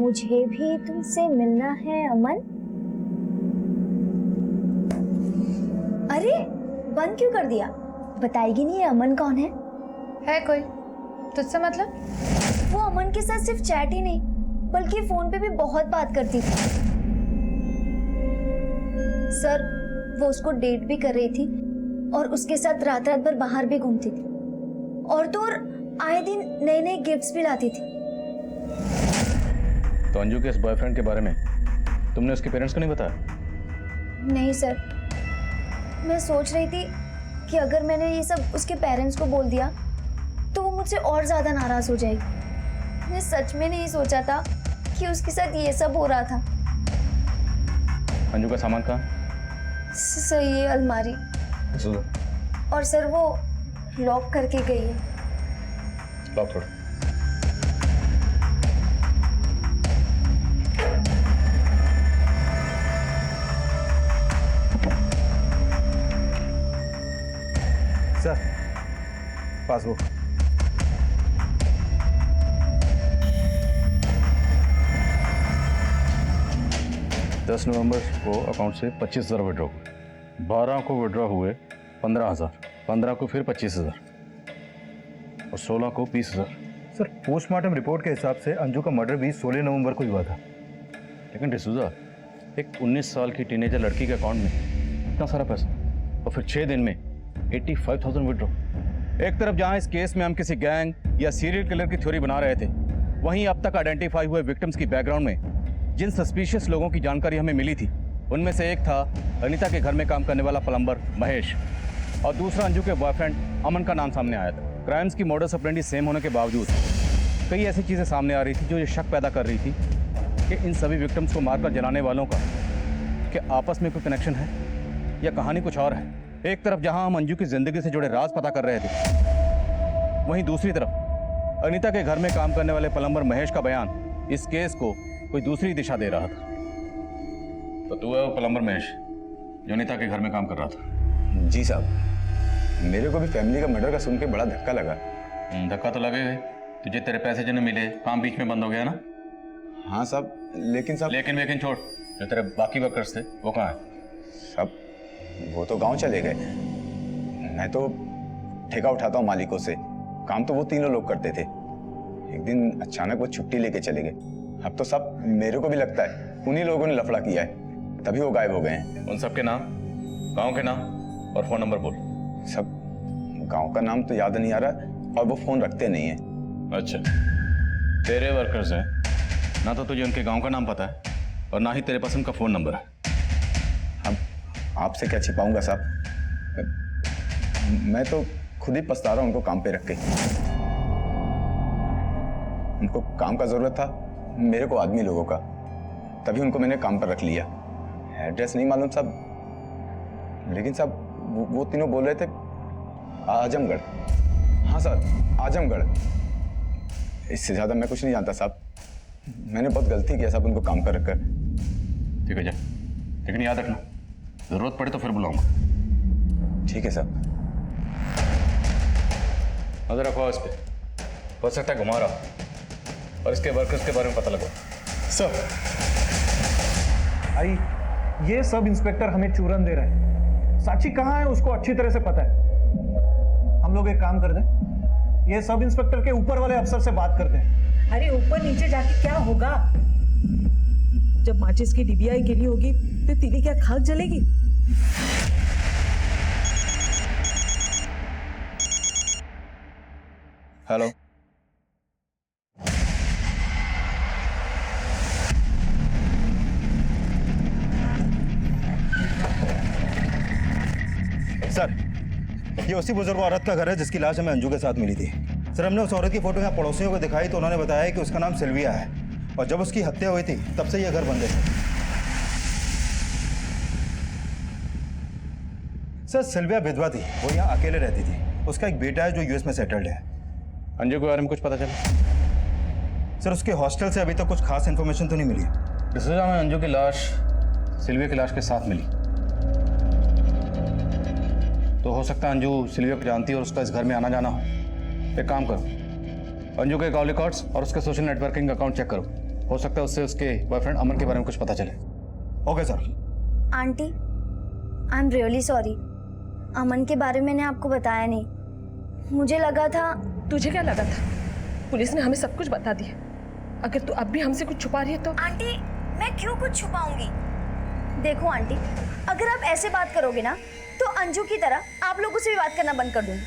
मुझे भी तुमसे मिलना है अमन। अरे बंद क्यों कर दिया? बताएगी नहीं ये अमन कौन है? है कोई तुझसे मतलब? वो अमन के साथ सिर्फ चैट ही नहीं बल्कि फोन पे भी बहुत बात करती थी। सर वो उसको डेट भी कर रही थी और उसके साथ रात रात भर बाहर भी घूमती थी और तो और आए दिन नए नए गिफ्ट्स भी लाती थी। तो अंजू के इस बॉयफ्रेंड के बारे में तुमने उसके पेरेंट्स को नहीं बताया? नहीं सर, मैं सोच रही थी कि अगर मैंने ये सब उसके पेरेंट्स को बोल दिया तो वो मुझसे और ज्यादा नाराज हो जाएगी। मैंने सच में नहीं सोचा था कि उसके साथ ये सब हो रहा था। अंजू का सामान कहाँ? सही है अलमारी। और सर वो लॉक करके गई है। लॉक छोड़। Sir passbook. दस नवंबर को अकाउंट से 25,000 विड्रॉ हुए, 12 को विड्रॉ हुए 15,000, 15 को फिर 25,000 और 16 को 20,000। सर पोस्टमार्टम रिपोर्ट के हिसाब से अंजू का मर्डर भी 16 नवंबर को हुआ था। लेकिन डिसूजा, एक 19 साल की टीनेजर लड़की के अकाउंट में इतना सारा पैसा और फिर 6 दिन में 85,000 विड्रॉ। एक तरफ जहां इस केस में हम किसी गैंग या सीरियल किलर की थ्योरी बना रहे थे, वहीं अब तक आइडेंटिफाई हुए विक्टिम्स की बैकग्राउंड में जिन सस्पिशियस लोगों की जानकारी हमें मिली थी उनमें से एक था अनीता के घर में काम करने वाला प्लम्बर महेश और दूसरा अंजू के बॉयफ्रेंड अमन का नाम सामने आया था। क्राइम्स की मॉडस ऑपरेंडी सेम होने के बावजूद कई ऐसी चीज़ें सामने आ रही थी जो ये शक पैदा कर रही थी कि इन सभी विक्टिम्स को मारकर जलाने वालों का क्या आपस में कोई कनेक्शन है या कहानी कुछ और है। एक तरफ जहां हम अंजू की जिंदगी से जुड़े राज पता कर रहे थे, वहीं दूसरी तरफ अनीता के घर में काम करने वाले प्लम्बर महेश का बयान इस केस को कोई दूसरी दिशा दे रहा था। तो तू है वो प्लम्बर महेश जो अनीता के घर में काम कर रहा था? जी साहब, मेरे को भी फैमिली का मर्डर का सुन के बड़ा धक्का लगा। धक्का तो लगेगा। तुझे तेरे पैसे जो नहीं मिले, काम बीच में बंद हो गया ना? हाँ साहब, लेकिन साहब लेकिन छोड़, जो तेरे बाकी वर्कर्स थे वो कहाँ है? साहब वो तो गांव चले गए। मैं तो ठेका उठाता हूँ मालिकों से, काम तो वो तीनों लोग करते थे। एक दिन अचानक वो छुट्टी लेके चले गए। अब तो सब मेरे को भी लगता है उन्हीं लोगों ने लफड़ा किया है, तभी वो गायब हो गए हैं। उन सब के नाम, गांव के नाम और फोन नंबर बोल। सब गांव का नाम तो याद नहीं आ रहा और वो फोन रखते नहीं है। अच्छा, तेरे वर्कर्स हैं ना, तो तुझे उनके गांव का नाम पता है और ना ही तेरे पास उनका फोन नंबर है। अब आपसे क्या छिपाऊंगा साहब, मैं तो खुद ही पछता रहा हूं उनको काम पे रख के। उनको काम का जरूरत था, मेरे को आदमी लोगों का, तभी उनको मैंने काम पर रख लिया। एड्रेस नहीं मालूम साहब, लेकिन साहब वो तीनों बोल रहे थे आजमगढ़। हाँ सर, आजमगढ़। इससे ज्यादा मैं कुछ नहीं जानता साहब। मैंने बहुत गलती किया साहब उनको काम पर रखकर। ठीक है जा, लेकिन याद रखना जरूरत पड़े तो फिर बुलाऊंगा। ठीक है साहब। नजर रखो इस पे, हो सकता है घुमा रहा और इसके वर्कर्स के बारे में पता लगो। सर आई, ये सब इंस्पेक्टर हमें चूरन दे रहे हैं। साची कहाँ है उसको अच्छी तरह से पता है। हम लोग एक काम कर दें, ये सब इंस्पेक्टर के ऊपर वाले अफसर से बात करते हैं। अरे ऊपर नीचे जाके क्या होगा? जब माचिस की डिबिया गिरी होगी तो तेरी क्या खाक जलेगी? हेलो, सर ये उसी बुजुर्ग औरत का घर है जिसकी लाश हमें अंजू के साथ मिली थी। सर हमने उस औरत की फोटो यहाँ पड़ोसियों को दिखाई तो उन्होंने बताया कि उसका नाम सिल्विया है और जब उसकी हत्या हुई थी तब से ये घर बंद है। सर सिल्विया विधवा थी, वो यहाँ अकेले रहती थी। उसका एक बेटा है जो यूएस में सेटल्ड है। अंजू के बारे में कुछ पता चला? सर उसके हॉस्टल से अभी तक कुछ खास इन्फॉर्मेशन तो नहीं मिली। डिसूजा में अंजू की लाश सिल्विया की लाश के साथ मिली, तो हो सकता है अंजू सिल्विया को जानती है और उसका इस घर में आना जाना हो। एक काम करो, अंजू के कॉल रिकॉर्ड्स और उसके सोशल नेटवर्किंग अकाउंट चेक करो हो सकता है उससे उसके बॉयफ्रेंड अमन के बारे में कुछ पता चले। Okay sir. Aunty, I am really sorry. Aman के बारे में मैंने आपको बताया नहीं। मुझे लगा था। तुझे क्या लगा था? पुलिस ने हमें सब कुछ बता दिया। अगर तू अब भी हमसे कुछ छुपा रही है तो। आंटी, मैं क्यों कुछ छुपाऊंगी? देखो आंटी, अगर आप ऐसे बात करोगे ना तो अंजू की तरह आप लोगों से भी बात करना बंद कर दूंगी।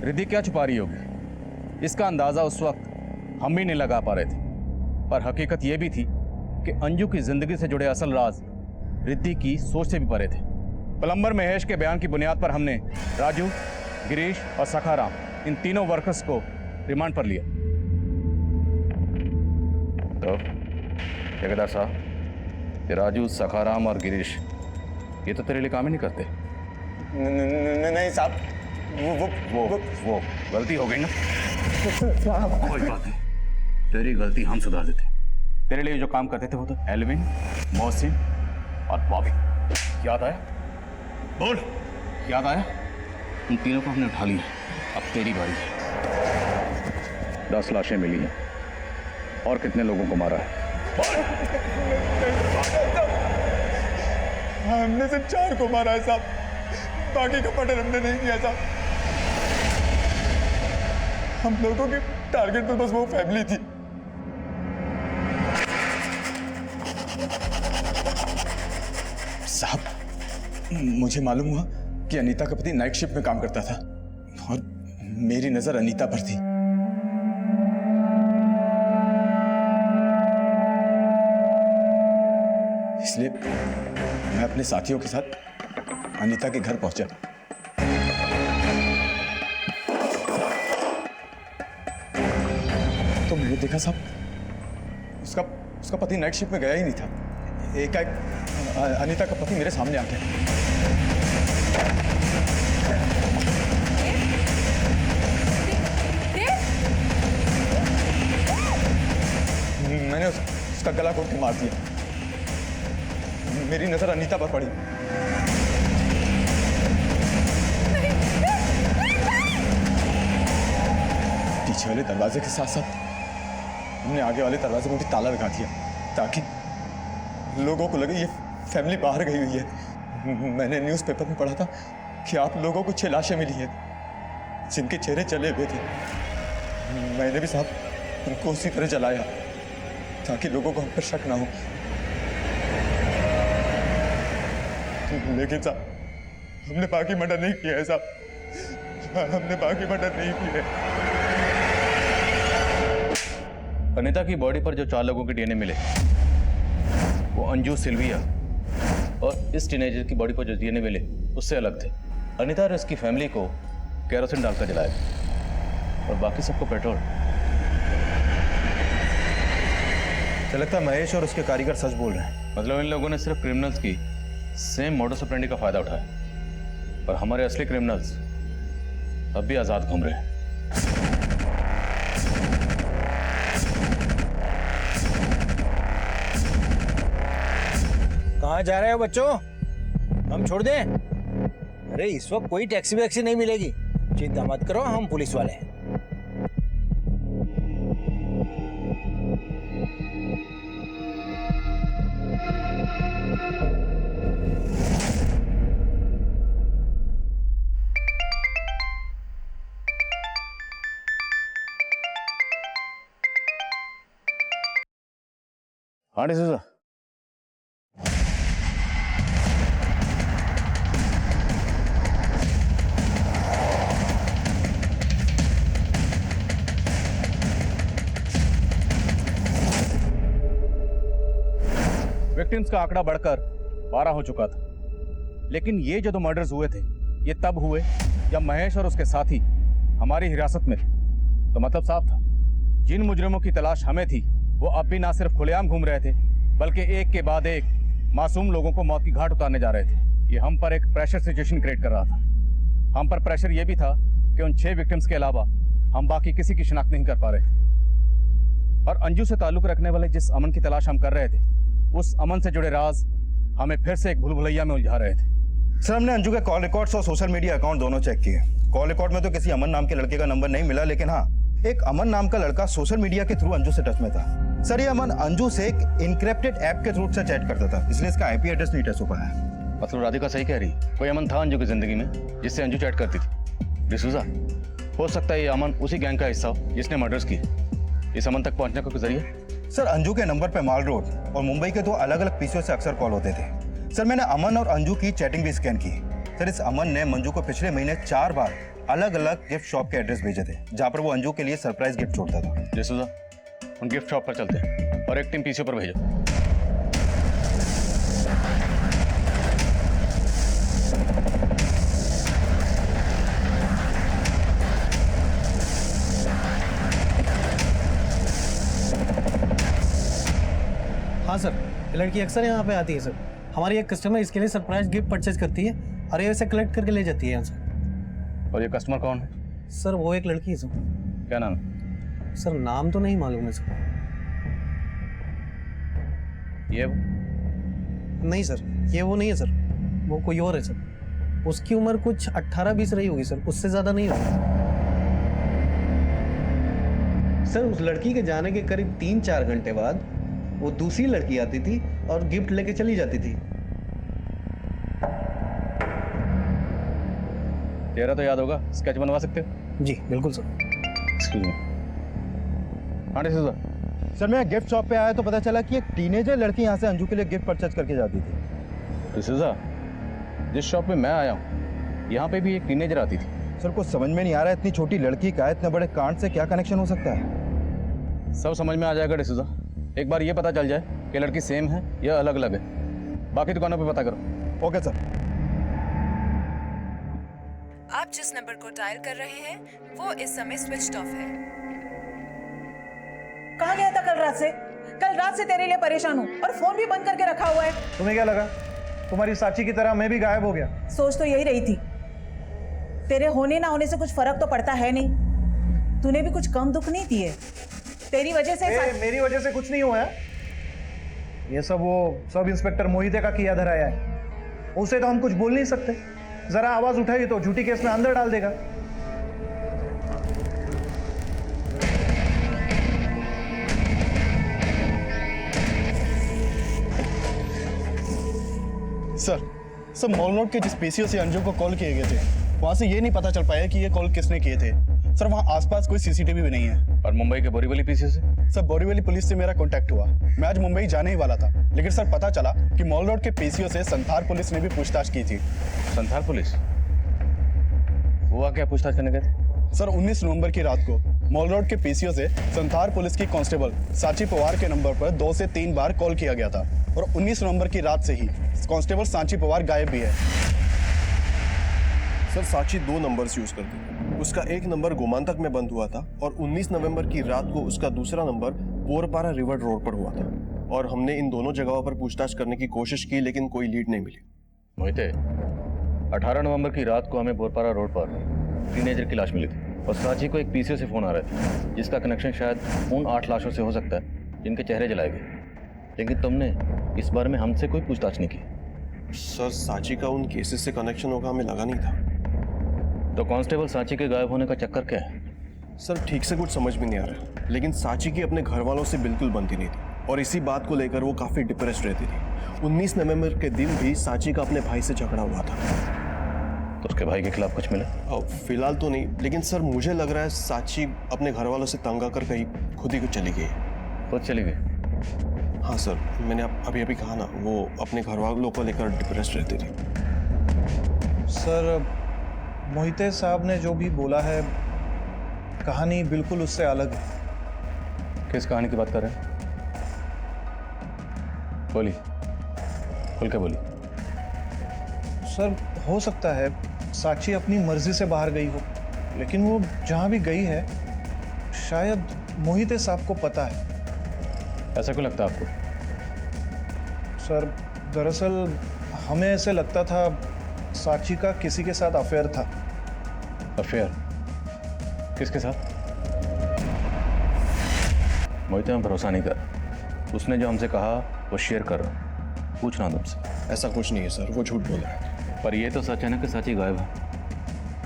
रिद्धि क्या छुपा रही होगी? इसका अंदाजा उस वक्त हम भी नहीं लगा पा रहे थे, पर हकीकत यह भी थी कि अंजू की जिंदगी से जुड़े असल राज रिद्धि की सोच से भी परे थे। प्लम्बर महेश के बयान की बुनियाद पर हमने राजू, गिरीश और सखाराम, इन तीनों वर्कर्स को रिमांड पर लिया। तो ठेकेदार साहब, ये राजू, सखाराम और गिरीश ये तो तेरे लिए काम ही नहीं करते। नहीं साहब, वो गलती हो गई ना। कोई बात नहीं, तेरी गलती हम सुधार देते। तेरे लिए जो काम करते थे वो तो एल्विन, मोहसिन और बॉबी। याद आया? बोल, याद आया? उन तीनों को हमने उठा लिया। अब तेरी बारी है। 10 लाशें मिली हैं और कितने लोगों को मारा है? हमने सिर्फ 4 को मारा है साहब, बाकी का मर्डर हमने नहीं किया साहब। हम लोगों की टारगेट तो बस वो फैमिली थी। साहब, मुझे मालूम हुआ कि अनीता का पति नाइट शिफ्ट में काम करता था और मेरी नजर अनीता पर थी। इसलिए मैं अपने साथियों के साथ अनीता के घर पहुंचा। तो मैंने देखा साहब, उसका पति नाइट शिफ्ट में गया ही नहीं था। एकाएक अनीता का पति मेरे सामने आ गया। मैंने उसका गला घोट के मार दिया। मेरी नजर अनीता पर पड़ी। पीछे वाले दरवाजे के साथ साथ हमने आगे वाले दरवाजे में भी ताला लगा दिया ताकि लोगों को लगे ये फैमिली बाहर गई हुई है। मैंने न्यूज़पेपर में पढ़ा था कि आप लोगों को 6 लाशें मिली हैं जिनके चेहरे चले हुए थे। मैंने भी साहब उनको उसी तरह जलाया ताकि लोगों को हम पर शक ना हो। लेकिन साहब हमने बाकी मर्डर नहीं किया है साहब, हमने बाकी मर्डर नहीं किया है। अनीता की बॉडी पर जो 4 लोगों के डीएनए मिले वो अंजू, सिल्विया और इस टीनेजर की बॉडी पर जो डीएनए मिले उससे अलग थे। अनीता और इसकी फैमिली को केरोसिन डालकर जलाया और बाकी सबको पेट्रोल। लगता है महेश और उसके कारीगर सच बोल रहे हैं। मतलब इन लोगों ने सिर्फ क्रिमिनल्स की सेम मोडस ऑपरेंडी का फायदा उठाया, पर हमारे असली क्रिमिनल्स अब भी आजाद घूम रहे हैं। कहाँ जा रहे हो बच्चों? हम छोड़ दें? अरे इस वक्त कोई टैक्सी वैक्सी नहीं मिलेगी, चिंता मत करो, हम पुलिस वाले हैं। हाँ डिसूजा, विक्टिम्स का आंकड़ा बढ़कर 12 हो चुका था, लेकिन ये जो 2 मर्डर्स हुए थे ये तब हुए जब महेश और उसके साथी हमारी हिरासत में थे। तो मतलब साफ था, जिन मुजरिमों की तलाश हमें थी वो अब भी ना सिर्फ खुलेआम घूम रहे थे बल्कि एक के बाद एक मासूम लोगों को मौत की घाट उतारने जा रहे थे। ये हम पर एक प्रेशर सिचुएशन क्रिएट कर रहा था। हम पर प्रेशर ये भी था कि उन 6 विक्टिम्स के अलावा हम बाकी किसी की शिनाख्त नहीं कर पा रहे थे। और अंजू से ताल्लुक रखने वाले जिस अमन की तलाश हम कर रहे थे उस अमन से जुड़े राज हमें फिर से एक भूल भुलैया में उलझा रहे थे। सर हमने अंजू के कॉल रिकॉर्ड्स और सोशल मीडिया अकाउंट दोनों चेक किए। कॉल रिकॉर्ड में तो किसी अमन नाम के लड़के का नंबर नहीं मिला, लेकिन हाँ, एक अमन नाम का लड़का सोशल मीडिया के थ्रू अंजू से टच में था। सर ये अमन अंजू से एक इनक्रिप्टेड ऐप के थ्रू से चैट करता था, इसलिए इसका आईपी एड्रेस नहीं ट्रेस हो पाया है। मतलब राधिका सही कह रही, कोई अमन था अंजू की जिंदगी में जिससे अंजू चैट करती थी। डिसूजा, हो सकता है ये अमन उसी गैंग का हिस्सा हो जिसने मर्डर्स किए। इस अमन तक पहुंचने का कोई जरिया? सर अंजू के नंबर पे माल रोड और मुंबई के 2 अलग-अलग पीसीओ से अक्सर कॉल होते थे। सर मैंने अमन और अंजू की चैटिंग भी स्कैन की। सर इस अमन ने मंजू को पिछले महीने 4 बार अलग-अलग गिफ्ट शॉप के एड्रेस भेजे थे, जहां पर वो अंजू के लिए सरप्राइज गिफ्ट छोड़ता था। डिसूजा, उन गिफ्ट शॉप पर चलते हैं और एक टीम पीसीओ पर भेजो। हाँ सर, ये लड़की अक्सर यहाँ पे आती है सर। हमारी एक कस्टमर इसके लिए सरप्राइज गिफ्ट परचेज करती है और ये इसे कलेक्ट करके ले जाती है यहाँ से। और ये कस्टमर कौन है? सर वो एक लड़की है सर। क्या नाम? सर नाम तो नहीं मालूम है सर। ये नहीं सर, ये वो नहीं है सर, वो कोई और है सर। उसकी उम्र कुछ 18-20 रही होगी सर, उससे ज़्यादा नहीं होगी। सर उस लड़की के जाने के करीब 3-4 घंटे बाद वो दूसरी लड़की आती थी और गिफ्ट लेके चली जाती थी। तेरा तो याद होगा, स्केच बनवा सकते हो? जी बिल्कुल सर। Excuse me. हाँ डिसूजा, सर मैं गिफ्ट शॉप पे आया तो पता चला कि एक टीनेजर लड़की यहाँ से अंजू के लिए गिफ्ट परचेज करके जाती थी। डिसूजा, जिस शॉप में मैं आया हूँ यहाँ पे भी एक टीनेजर आती थी। सर कुछ समझ में नहीं आ रहा है, इतनी छोटी लड़की का इतने बड़े कांड से क्या कनेक्शन हो सकता है? सब समझ में आ जाएगा डिसूजा, एक बार ये पता चल जाए कि लड़की सेम है या अलग अलग है। बाकी दुकानों पे पता करो। Okay sir. आप जिस नंबर को डायल कर रहे हैं वो इस समय स्विच्ड ऑफ है। कहाँ गया था कल रात से? कल रात से तेरे लिए परेशान हूँ और फोन भी बंद करके रखा हुआ है। तुम्हें क्या लगा तुम्हारी साची की तरह मैं भी गायब हो गया? सोच तो यही रही थी। तेरे होने ना होने से कुछ फर्क तो पड़ता है नहीं। तूने भी कुछ कम दुख नहीं दिए। तेरी वजह से मेरी वजह से कुछ नहीं हुआ है। ये सब वो सब इंस्पेक्टर मोहिते का किया धराया है। उसे तो हम कुछ बोल नहीं सकते, जरा आवाज उठाई तो झूठी केस में अंदर डाल देगा। सर मॉल रोड के जिस पीसीओ से अंजू को कॉल किए गए थे वहां से ये नहीं पता चल पाया कि ये कॉल किसने किए थे। सर वहाँ आसपास कोई सीसीटीवी भी नहीं है। और मुंबई के बोरीवली पीसीओ से? सर बोरीवली पुलिस से मेरा कांटेक्ट हुआ। मैं आज मुंबई जाने ही वाला था, लेकिन सर पता चला कि मॉल रोड के पीसीओ से संथार पुलिस ने भी पूछताछ की थी। संथार पुलिस? वो क्या पूछताछ करने गए थे? सर 19 नवंबर की रात को मॉल रोड के पीसीओ से संथार पुलिस की कांस्टेबल सांची पवार के नंबर पर 2 से 3 बार कॉल किया गया था और 19 नवंबर की रात से ही कांस्टेबल सांची पवार गायब भी है। सर सांची 2 नंबर्स यूज करती है। उसका एक नंबर गोमांतक में बंद हुआ था और 19 नवंबर की रात को उसका दूसरा नंबर बोरपारा रिवर रोड पर हुआ था और हमने इन दोनों जगहों पर पूछताछ करने की कोशिश की लेकिन कोई लीड नहीं मिली। मोहिते, 18 नवंबर की रात को हमें बोरपारा रोड पर टीनेजर की लाश मिली थी और सांची को एक पीसीओ से फोन आ रहा था जिसका कनेक्शन शायद उन 8 लाशों से हो सकता है जिनके चेहरे जलाए गए, लेकिन तुमने इस बारे में हमसे कोई पूछताछ नहीं की। सर सांची का उन केसेस से कनेक्शन होगा हमें लगा नहीं था। तो कांस्टेबल सांची के गायब होने का चक्कर क्या है? सर ठीक से कुछ समझ में नहीं आ रहा, लेकिन सांची की अपने घर वालों से बिल्कुल बनती नहीं थी और इसी बात को लेकर वो काफी डिप्रेस्ड रहती थी। 19 नवंबर के दिन भी सांची का अपने भाई से झगड़ा हुआ था। तो उसके भाई के खिलाफ कुछ मिला? फिलहाल तो नहीं, लेकिन सर मुझे लग रहा है सांची अपने घर वालों से तंग आकर कहीं खुद ही चली गई। खुद चली गई? हाँ सर, मैंने अभी अभी कहा ना, वो अपने घर वालों को लेकर डिप्रेस्ड रहती थी। सर मोहिते साहब ने जो भी बोला है कहानी बिल्कुल उससे अलग है। किस कहानी की बात कर रहे हैं? बोली, खुल के बोली। सर हो सकता है साक्षी अपनी मर्जी से बाहर गई हो, लेकिन वो जहाँ भी गई है शायद मोहिते साहब को पता है। ऐसा क्यों लगता है आपको? सर दरअसल हमें ऐसे लगता था साक्षी का किसी के साथ अफेयर था। अफेयर? किसके साथ? मोहिते में भरोसा नहीं कर। उसने जो हमसे कहा वो शेयर कर रहा। पूछना तुमसे। ऐसा कुछ नहीं है सर, वो झूठ बोल रहा है। पर ये तो सच है ना कि सांची गायब है,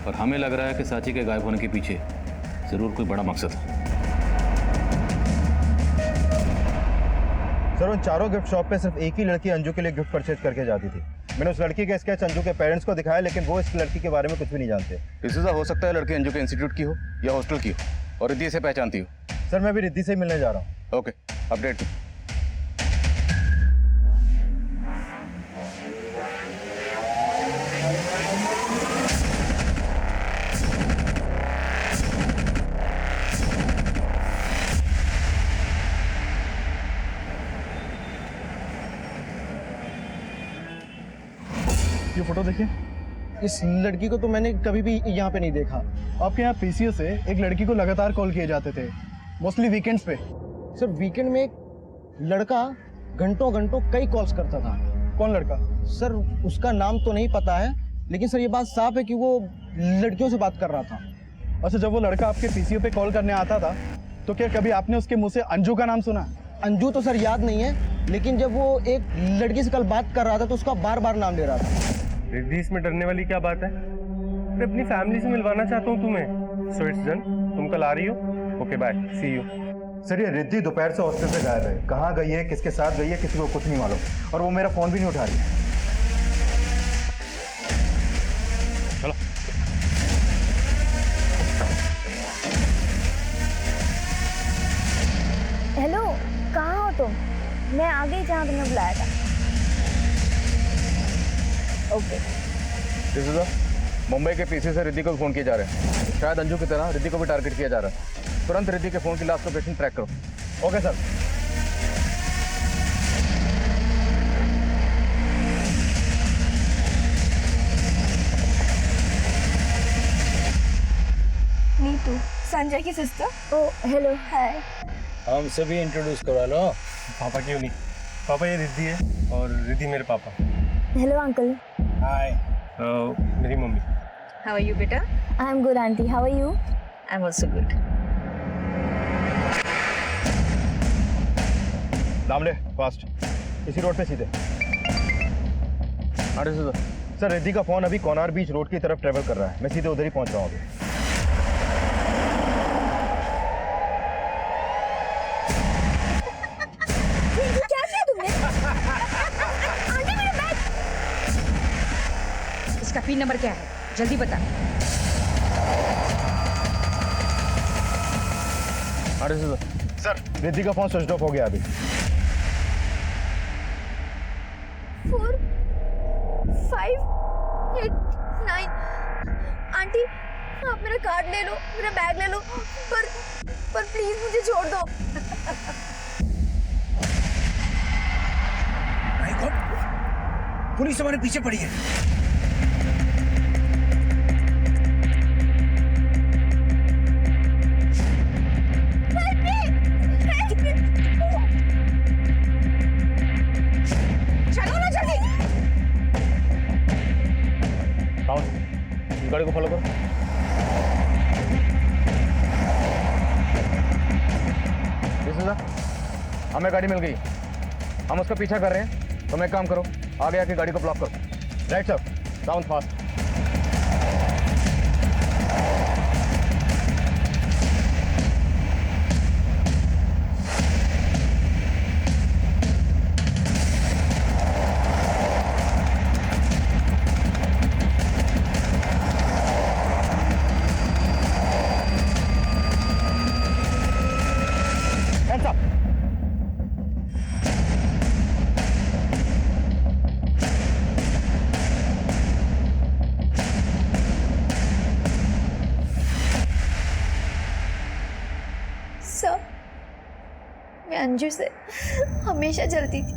और हमें लग रहा है कि सांची के गायब होने के पीछे जरूर कोई बड़ा मकसद है। सर उन चारों गिफ्ट शॉप पे सिर्फ एक ही लड़की अंजू के लिए गिफ्ट परचेज करके जाती थी। मैंने उस लड़की का स्केच अंजू के पेरेंट्स को दिखाया, लेकिन वो इस लड़की के बारे में कुछ भी नहीं जानते। डिसूजा, हो सकता है लड़की अंजू के इंस्टीट्यूट की हो या हॉस्टल की हो, और रिद्धि से पहचानती हो। सर मैं भी रिद्धि से मिलने जा रहा हूँ। Okay, update. ये फोटो देखिए, इस लड़की को तो मैंने कभी भी यहाँ पे नहीं देखा। आपके यहाँ पीसीओ से एक लड़की को लगातार कॉल किए जाते थे, मोस्टली वीकेंड्स पे। सर वीकेंड में एक लड़का घंटों घंटों कई कॉल्स करता था। कौन लड़का? सर उसका नाम तो नहीं पता है, लेकिन सर ये बात साफ है कि वो लड़कियों से बात कर रहा था। अच्छा, जब वो लड़का आपके पीसीओ पे कॉल करने आता था तो क्या कभी आपने उसके मुंह से अंजू का नाम सुना? अंजू तो सर याद नहीं है, लेकिन जब वो एक लड़की से कल बात कर रहा था तो उसका बार बार नाम ले रहा था। रिद्धि, इसमें डरने वाली क्या बात है? मैं अपनी फैमिली से मिलवाना चाहता हूँ तुम्हें। सो इट्स डन, तुम कल आ रही हो? Okay bye, see you. Sir ये रिद्धि दोपहर से हॉस्टल से गायब है। कहाँ गई है, किसके साथ गई है, किसी को कुछ नहीं मालूम, और वो मेरा फोन भी नहीं उठा रही है। चलो। हेलो, कहाँ हो तुम? मैं आ गई जहाँ तुमने बुलाया था। ओके। डिसूजा, मुंबई के पीसी से रिद्धि को फोन किए जा रहे हैं। शायद अंजू की तरह रिद्धि को भी टारगेट किया जा रहा है। तुरंत रिद्धि के फोन की लास्ट लोकेशन ट्रैक करो। Okay sir. नीतू, संजय की सिस्टर। ओ हेलो, हाय। हमसे भी इंट्रोड्यूस करवा लो। पापा क्यों नहीं? पापा ये रिद्धि है और रिद्धि मेरे पापा। Hello uncle. हाय। मेरी मम्मी। हाउ आर यू बेटा? I am good aunty, how are you? I am also good. Damle fast, इसी रोड पे सीधे। हाँ डिसूजा। सर रिद्धि का फोन अभी कोनार बीच रोड की तरफ ट्रेवल कर रहा है। मैं सीधे उधर ही पहुंच रहा हूँ अभी। क्या किया तुमने? आंटी मेरा बैग। इसका पिन नंबर क्या है? जल्दी बता। हाँ डिसूजा। सर रिद्धि का फोन स्विच ऑफ हो गया अभी। 4 5 8 9। आंटी आप मेरा कार्ड ले लो, मेरा बैग ले लो, पर प्लीज मुझे छोड़ दो। माय गॉड, पुलिस हमारे पीछे पड़ी है। चलो ना जल्दी। गाड़ी को फॉलो करो। डिसूजा, हमें गाड़ी मिल गई, हम उसका पीछा कर रहे हैं। तुम एक काम करो, आगे आके गाड़ी को ब्लॉक करो। Right sir, down fast. Hands up. Sir, मैं अंजू से हमेशा जलती थी।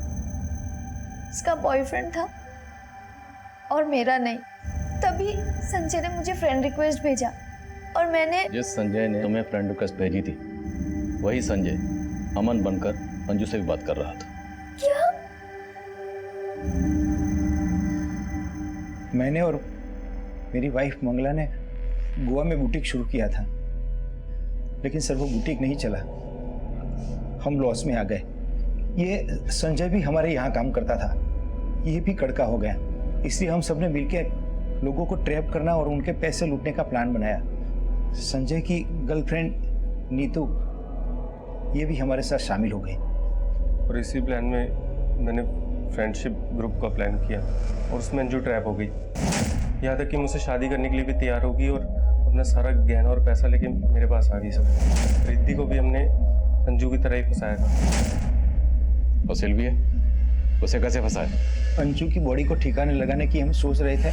उसका बॉयफ्रेंड था और मेरा नहीं। तभी संजय ने मुझे फ्रेंड रिक्वेस्ट भेजा और मैंने। जिस संजय ने तुम्हें फ्रेंड रिक्वेस्ट भेजी थी, वही संजय अमन बनकर अंजू से भी बात कर रहा था। क्या? मैंने और मेरी वाइफ मंगला ने गोवा में बुटीक शुरू किया था, लेकिन सर वो बुटीक नहीं चला। हम लॉस में आ गए। ये संजय भी हमारे यहाँ काम करता था, ये भी कड़का हो गया। इसलिए हम सबने मिलकर लोगों को ट्रैप करना और उनके पैसे लूटने का प्लान बनाया। संजय की गर्लफ्रेंड नीतू ये भी हमारे साथ शामिल हो गई। और इसी प्लान में मैंने फ्रेंडशिप ग्रुप का प्लान किया और उसमें अंजू ट्रैप हो गई। यहाँ तक कि मुझसे शादी करने के लिए भी तैयार होगी और अपना सारा गहना और पैसा लेके मेरे पास आ गई सर। रिद्धि को भी हमने अंजू की तरह ही फंसाया था। और सिल्विया, उसे कैसे फंसाया? अंजू की बॉडी को ठिकाने लगाने की हम सोच रहे थे,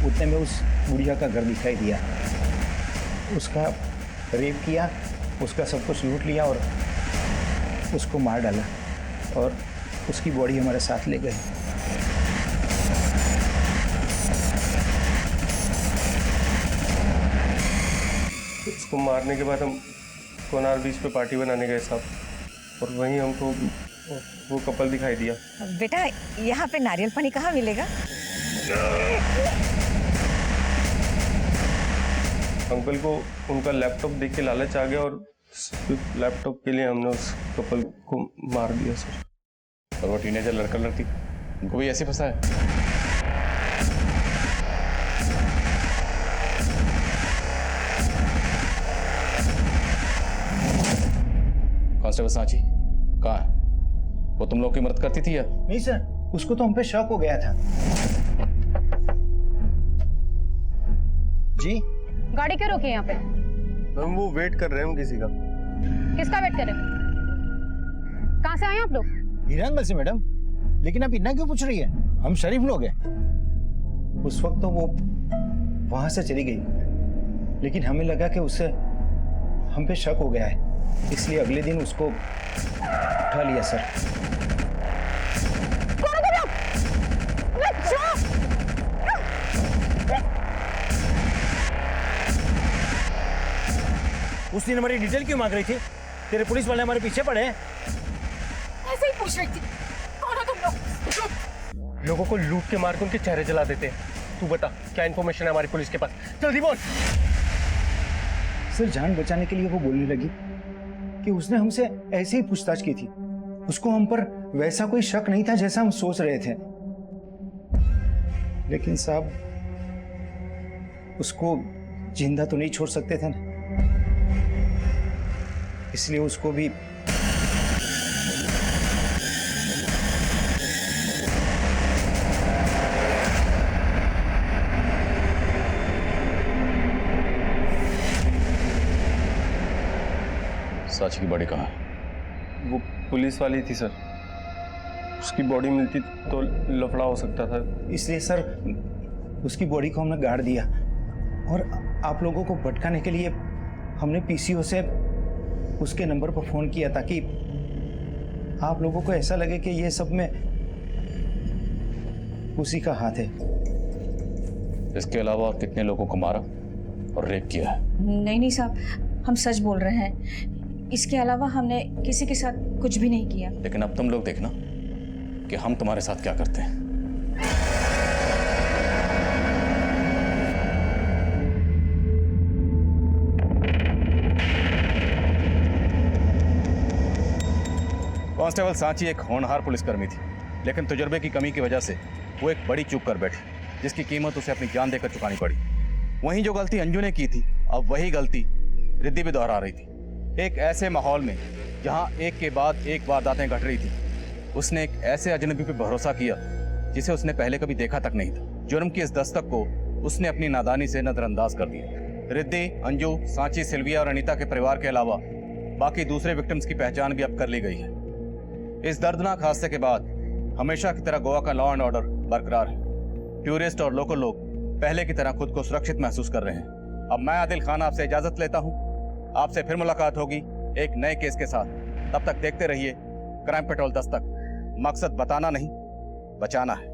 उतने में उस बुढ़िया का घर दिखाई दिया। उसका रेप किया, उसका सब कुछ लूट लिया और उसको मार डाला और उसकी बॉडी हमारे साथ ले गए। उसको मारने के बाद हम कोनार बीच पे पार्टी बनाने गए साहब, और वहीं हमको वो कपल दिखाई दिया। बेटा यहाँ पे नारियल पानी कहाँ मिलेगा? अंकल को उनका लैपटॉप देख के लालच आ गया और सिर्फ लैपटॉप के लिए हमने उस कपल को मार दिया सर। और वो टीनेजर लड़का लड़की, उनको भी ऐसे फंसाया? कांस्टेबल सांची कहाँ है? वो तुम लोग की मदद करती थी या? नहीं सर, उसको तो हम पे शक हो गया था। जी गाड़ी क्यों रोकी यहाँ पे? हम वो वेट कर रहे हैं किसी का। किसका वेट कर रहे हो? कहाँ से आए आप लोग? हीरानगर से मैडम। लेकिन आप इतना क्यों पूछ रही है? हम शरीफ लोग हैं। उस वक्त तो वो वहां से चली गई, लेकिन हमें लगा कि उससे हम पे शक हो गया है, इसलिए अगले दिन उसको उठा लिया सर। उस दिन हमारी डिटेल क्यों मांग रही थी? तेरे पुलिस वाले हमारे पीछे पड़े हैं। ऐसे ही पूछ रही थी। कौन हो तुम लोग? लोगों को लूट के मार के उनके चेहरे जला देते हैं। तू बता, क्या इन्फॉर्मेशन है हमारी पुलिस के पास? जल्दी बोल। सर जान बचाने के लिए वो बोलने लगी कि उसने हमसे ऐसे ही पूछताछ की थी। उसको हम पर वैसा कोई शक नहीं था जैसा हम सोच रहे थे, लेकिन साहब उसको जिंदा तो नहीं छोड़ सकते थे ना, इसलिए उसको भी सांची की बॉडी कहाँ है? वो पुलिस वाली थी सर, उसकी बॉडी मिलती तो लफड़ा हो सकता था, इसलिए सर उसकी बॉडी को हमने गाड़ दिया और आप लोगों को भटकाने के लिए हमने पीसीओ से उसके नंबर पर फोन किया ताकि आप लोगों को ऐसा लगे कि ये सब में उसी का हाथ है। इसके अलावा और कितने लोगों को मारा और रेप किया है? नहीं नहीं साहब, हम सच बोल रहे हैं। इसके अलावा हमने किसी के साथ कुछ भी नहीं किया। लेकिन अब तुम लोग देखना कि हम तुम्हारे साथ क्या करते हैं। कांस्टेबल सांची एक होनहार पुलिसकर्मी थी, लेकिन तजुर्बे की कमी की वजह से वो एक बड़ी चूक कर बैठी, जिसकी कीमत उसे अपनी जान देकर चुकानी पड़ी। वहीं जो गलती अंजू ने की थी, अब वही गलती रिद्धि भी दोहरा रही थी। एक ऐसे माहौल में जहां एक के बाद एक वारदातें घट रही थी, उसने एक ऐसे अजनबी पर भरोसा किया जिसे उसने पहले कभी देखा तक नहीं था। जुर्म की इस दस्तक को उसने अपनी नादानी से नजरअंदाज कर दिया। रिद्धि, अंजू, सांची, सिल्विया और अनीता के परिवार के अलावा बाकी दूसरे विक्टिम्स की पहचान भी अब कर ली गई है। इस दर्दनाक हादसे के बाद हमेशा की तरह गोवा का लॉ एंड ऑर्डर बरकरार है। टूरिस्ट और लोकल लोग पहले की तरह खुद को सुरक्षित महसूस कर रहे हैं। अब मैं आदिल खान आपसे इजाजत लेता हूं। आपसे फिर मुलाकात होगी एक नए केस के साथ। तब तक देखते रहिए क्राइम पेट्रोल दस्तक। मकसद बताना नहीं, बचाना है।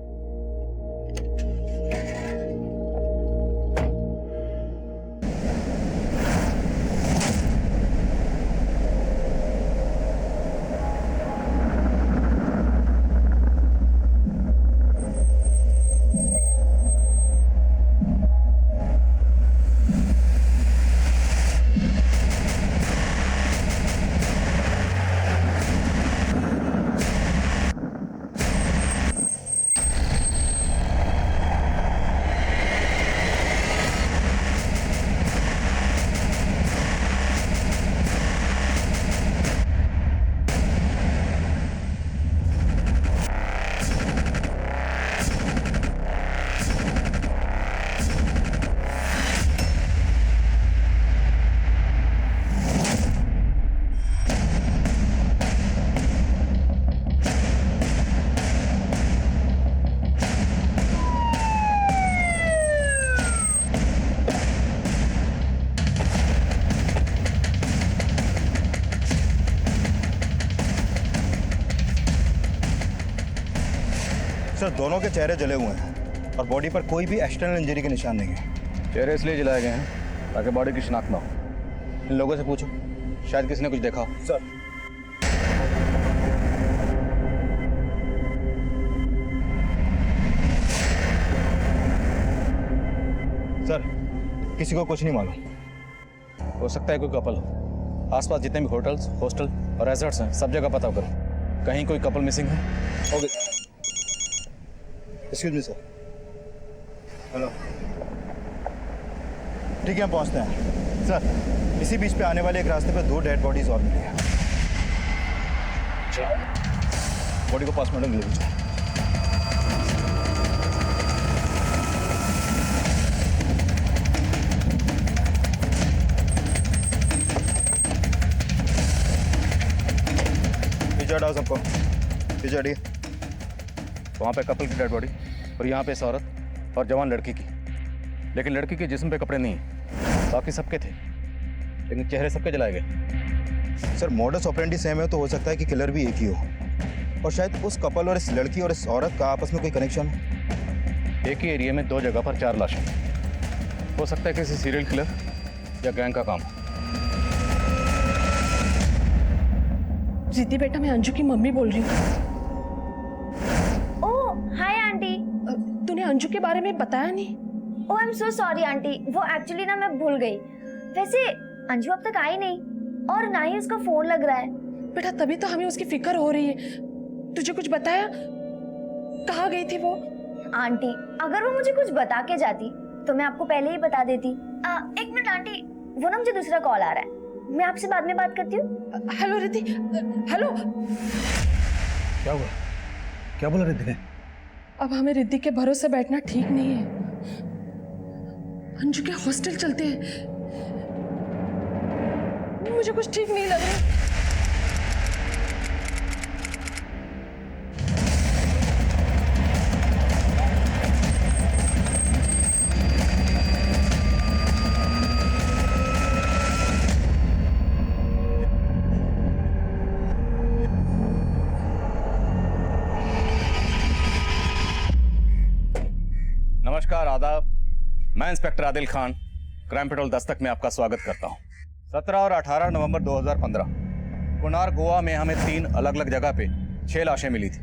दोनों के चेहरे जले हुए हैं और बॉडी पर कोई भी एक्सटर्नल इंजरी के निशान नहीं है। चेहरे इसलिए जलाए गए हैं ताकि बॉडी की शिनाख्त ना हो। इन लोगों से पूछो, शायद किसी ने कुछ देखा हो। सर, सर, किसी को कुछ नहीं मालूम। हो सकता है कोई कपल हो। आसपास जितने भी होटल्स, हॉस्टल और रेजॉर्ट्स हैं, सब जगह पता करो, कहीं कोई कपल मिसिंग है। Okay, excuse me sir. Hello, ठीक है, हम पहुंचते हैं। सर, इसी बीच पे आने वाले एक रास्ते पे 2 डेड बॉडीज और मिली हैं। बॉडी को पोस्टमार्टम ले लीजिए। पीछे हटाओ सबको, पीछे हटिए। वहाँ पे कपल की डेड बॉडी और यहाँ पे इस औरत और जवान लड़की की, लेकिन लड़की के जिस्म पे कपड़े नहीं, बाकी सबके थे, लेकिन चेहरे सबके जलाए गए। सर, मॉडस ऑपरेंडी सेम है तो हो सकता है कि किलर भी एक ही हो, और शायद उस कपल और इस लड़की और इस औरत का आपस में कोई कनेक्शन हो। एक ही एरिया में 2 जगह पर 4 लाशें, हो सकता है किसी सीरियल किलर या गैंग का काम। रिद्धि बेटा, मैं अंजू की मम्मी बोल रही हूँ। Oh hi aunty. तूने अंजू के बारे में बताया नहीं? Oh I am so sorry aunty, वो एक्चुअली ना मैं भूल गई। वैसे अंजू अब तक आई नहीं और ना ही उसका फोन लग रहा है। बेटा तभी तो हमें उसकी फिक्र हो रही है। तुझे कुछ बताया? कहाँ गई थी वो? आंटी अगर वो मुझे कुछ बता के जाती तो मैं आपको पहले ही बता देती। एक मिनट आंटी, वो ना मुझे दूसरा कॉल आ रहा है, मैं आपसे बाद में बात करती हूँ। Hello Riddhi, hello. क्या हुआ? क्या बोला रिद्धि ने? अब हमें रिद्धि के भरोसे बैठना ठीक नहीं है। अंजू के हॉस्टल चलते हैं। मुझे कुछ ठीक नहीं लग रहा। नमस्कार, आदाब। मैं inspector Adil Khan, crime petrol Dastak में आपका स्वागत करता हूं। 17 और 18 नवंबर 2015 कुनार गोवा में हमें 3 अलग अलग जगह पे 6 लाशें मिली थी।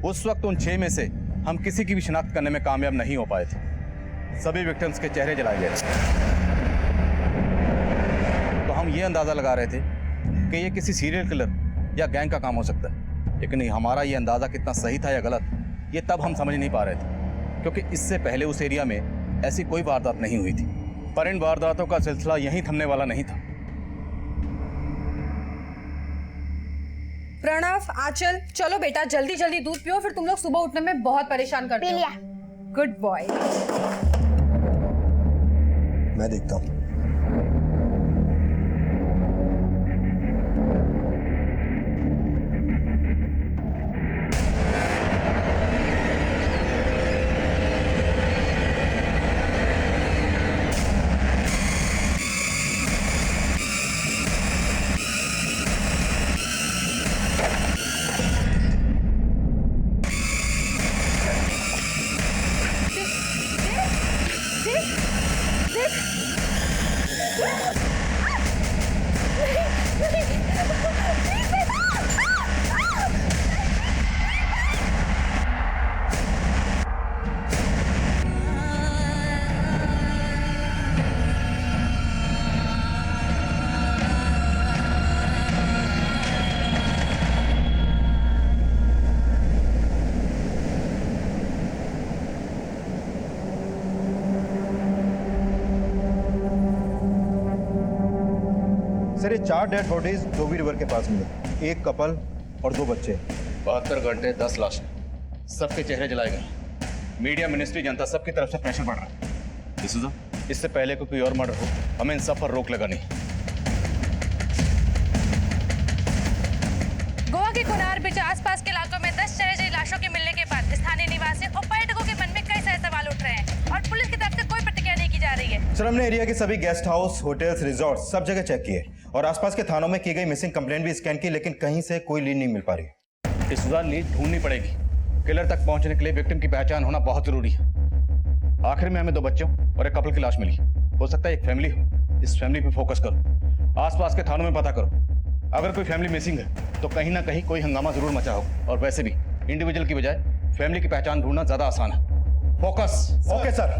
उस वक्त उन 6 में से हम किसी की भी शिनाख्त करने में कामयाब नहीं हो पाए थे। सभी विक्टिम्स के चेहरे जलाए गए थे। तो हम ये अंदाजा लगा रहे थे कि ये किसी सीरियल किलर या गैंग का काम हो सकता है, लेकिन हमारा ये अंदाजा कितना सही था या गलत, ये तब हम समझ नहीं पा रहे थे, क्योंकि इससे पहले उस एरिया में ऐसी कोई वारदात नहीं हुई थी। पर इन वारदातों का सिलसिला यहीं थमने वाला नहीं था। प्रणव, आंचल, चलो बेटा जल्दी जल्दी दूध पियो, फिर तुम लोग सुबह उठने में बहुत परेशान करते हो। Good boy. मैं देखता हूँ। सर, ये 4 डेड बॉडीज धोबी रिवर के पास मिले, एक कपल और 2 बच्चे। 72 घंटे 10 लाशें, सबके चेहरे जलाए गए। मीडिया, मिनिस्ट्री, जनता सबकी तरफ से प्रेशर बढ़ रहा है। डिसूजा, इससे पहले कोई और मर्डर हो, हमें इन सब पर रोक लगानी। गोवा के कुनार बीच आसपास के इलाकों में 10 शहरी लाशों के मिलने के बाद स्थानीय निवासी और पर्यटकों के मन में कई सारे सवाल उठ रहे हैं और पुलिस की तरफ से कोई प्रतिक्रिया नहीं की जा रही है। सर, हमने एरिया के सभी गेस्ट हाउस, होटल्स, रिजॉर्ट सब जगह चेक किए और आसपास के थानों में की गई मिसिंग कंप्लेंट भी स्कैन की, लेकिन कहीं से कोई लीड नहीं मिल पा रही। डिसूजा, लीड ढूंढनी पड़ेगी। किलर तक पहुंचने के लिए विक्टिम की पहचान होना बहुत जरूरी है। आखिर में हमें 2 बच्चों और एक कपल की लाश मिली। हो सकता है एक फैमिली हो। इस फैमिली पे फोकस करो, आसपास के थानों में पता करो। अगर कोई फैमिली मिसिंग है तो कहीं ना कहीं कोई हंगामा जरूर मचा होगा। और वैसे भी इंडिविजुअल की बजाय फैमिली की पहचान ढूंढना ज्यादा आसान है। फोकस। Okay sir.